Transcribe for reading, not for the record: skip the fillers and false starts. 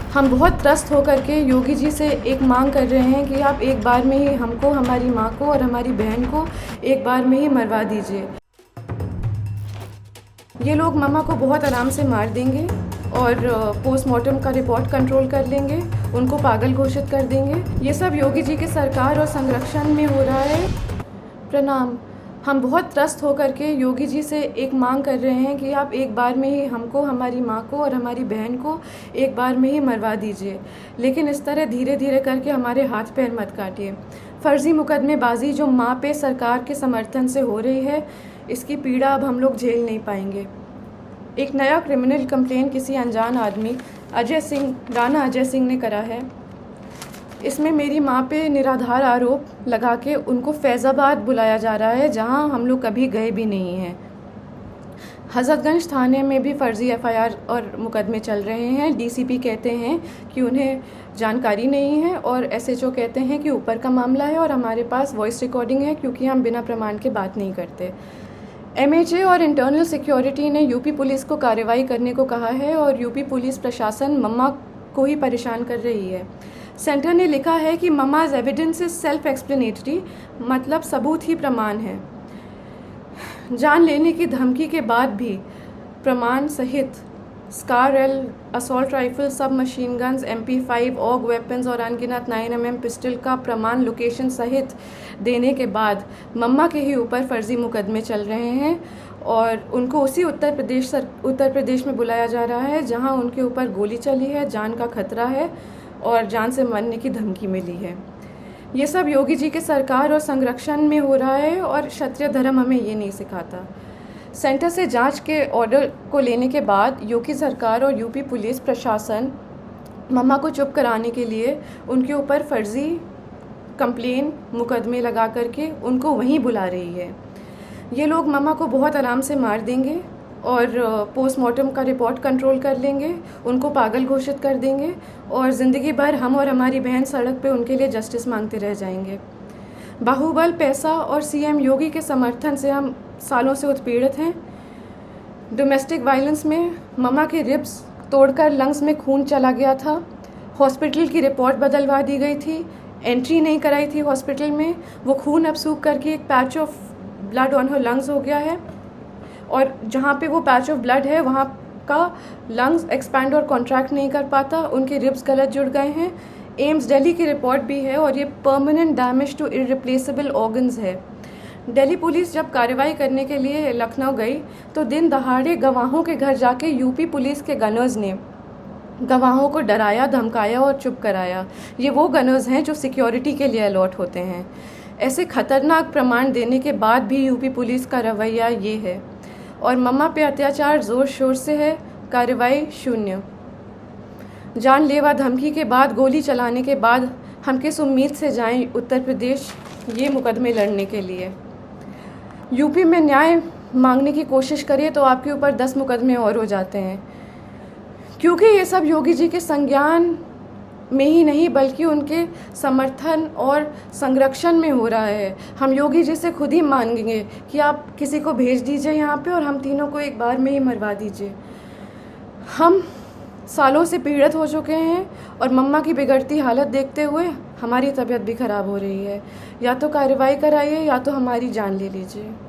हम बहुत त्रस्त होकर के योगी जी से एक मांग कर रहे हैं कि आप एक बार में ही हमको, हमारी माँ को और हमारी बहन को एक बार में ही मरवा दीजिए। ये लोग मम्मा को बहुत आराम से मार देंगे और पोस्टमार्टम का रिपोर्ट कंट्रोल कर लेंगे, उनको पागल घोषित कर देंगे। ये सब योगी जी के सरकार और संरक्षण में हो रहा है। प्रणाम। हम बहुत त्रस्त होकर के योगी जी से एक मांग कर रहे हैं कि आप एक बार में ही हमको, हमारी माँ को और हमारी बहन को एक बार में ही मरवा दीजिए। लेकिन इस तरह धीरे धीरे करके हमारे हाथ पैर मत काटिए। फर्जी मुकदमेबाजी जो माँ पे सरकार के समर्थन से हो रही है, इसकी पीड़ा अब हम लोग झेल नहीं पाएंगे। एक नया क्रिमिनल कंप्लेन किसी अनजान आदमी राणा अजय सिंह ने करा है। इसमें मेरी माँ पे निराधार आरोप लगा के उनको फैज़ाबाद बुलाया जा रहा है, जहाँ हम लोग कभी गए भी नहीं हैं। हज़रतगंज थाने में भी फर्जी एफआईआर और मुकदमे चल रहे हैं। डीसीपी कहते हैं कि उन्हें जानकारी नहीं है और एसएचओ कहते हैं कि ऊपर का मामला है और हमारे पास वॉइस रिकॉर्डिंग है, क्योंकि हम बिना प्रमाण के बात नहीं करते। एमएचए और इंटरनल सिक्योरिटी ने यूपी पुलिस को कार्रवाई करने को कहा है और यूपी पुलिस प्रशासन मम्मा को ही परेशान कर रही है। सेंटर ने लिखा है कि mamma's evidence is self explanatory, मतलब सबूत ही प्रमाण है। जान लेने की धमकी के बाद भी प्रमाण सहित SCAR L, assault rifle, sub machine guns, MP5, AUG weapons और अनगिनत 9mm पिस्टल का प्रमाण लोकेशन सहित देने के बाद मम्मा के ही ऊपर फर्जी मुकदमे चल रहे हैं और उनको उसी उत्तर प्रदेश में बुलाया जा रहा है, जहां उनके ऊपर गोली चली है, जान का खतरा है और जान से मरने की धमकी मिली है। ये सब योगी जी के सरकार और संरक्षण में हो रहा है और क्षत्रिय धर्म हमें ये नहीं सिखाता। सेंटर से जांच के ऑर्डर को लेने के बाद योगी सरकार और यूपी पुलिस प्रशासन मम्मा को चुप कराने के लिए उनके ऊपर फर्जी कंप्लेन मुकदमे लगा करके उनको वहीं बुला रही है। ये लोग मम्मा को बहुत आराम से मार देंगे और पोस्टमार्टम का रिपोर्ट कंट्रोल कर लेंगे, उनको पागल घोषित कर देंगे और ज़िंदगी भर हम और हमारी बहन सड़क पे उनके लिए जस्टिस मांगते रह जाएंगे। बाहुबल, पैसा और सीएम योगी के समर्थन से हम सालों से उत्पीड़ित हैं। डोमेस्टिक वायलेंस में मम्मा के रिब्स तोड़कर लंग्स में खून चला गया था। हॉस्पिटल की रिपोर्ट बदलवा दी गई थी, एंट्री नहीं कराई थी हॉस्पिटल में। वो खून अब सूख करके एक patch of blood on her lungs हो गया है और जहाँ पे वो पैच ऑफ ब्लड है वहाँ का लंग्स एक्सपैंड और कॉन्ट्रैक्ट नहीं कर पाता, उनके रिब्स गलत जुड़ गए हैं। एम्स दिल्ली की रिपोर्ट भी है और ये permanent damage to irreplaceable organs है। दिल्ली पुलिस जब कार्रवाई करने के लिए लखनऊ गई तो दिन दहाड़े गवाहों के घर जाके यूपी पुलिस के गनर्स ने गवाहों को डराया, धमकाया और चुप कराया। ये वो गनर्स हैं जो सिक्योरिटी के लिए अलॉट होते हैं। ऐसे खतरनाक प्रमाण देने के बाद भी यूपी पुलिस का रवैया ये है और मम्मा पे अत्याचार ज़ोर शोर से है, कार्रवाई शून्य। जानलेवा धमकी के बाद, गोली चलाने के बाद हम किस उम्मीद से जाएं उत्तर प्रदेश ये मुकदमे लड़ने के लिए। यूपी में न्याय मांगने की कोशिश करिए तो आपके ऊपर 10 मुकदमे और हो जाते हैं, क्योंकि ये सब योगी जी के संज्ञान में ही नहीं बल्कि उनके समर्थन और संरक्षण में हो रहा है। हम योगी जी से खुद ही मांगेंगे कि आप किसी को भेज दीजिए यहाँ पे और हम तीनों को एक बार में ही मरवा दीजिए। हम सालों से पीड़ित हो चुके हैं और मम्मा की बिगड़ती हालत देखते हुए हमारी तबीयत भी ख़राब हो रही है। या तो कार्रवाई कराइए या तो हमारी जान ले लीजिए।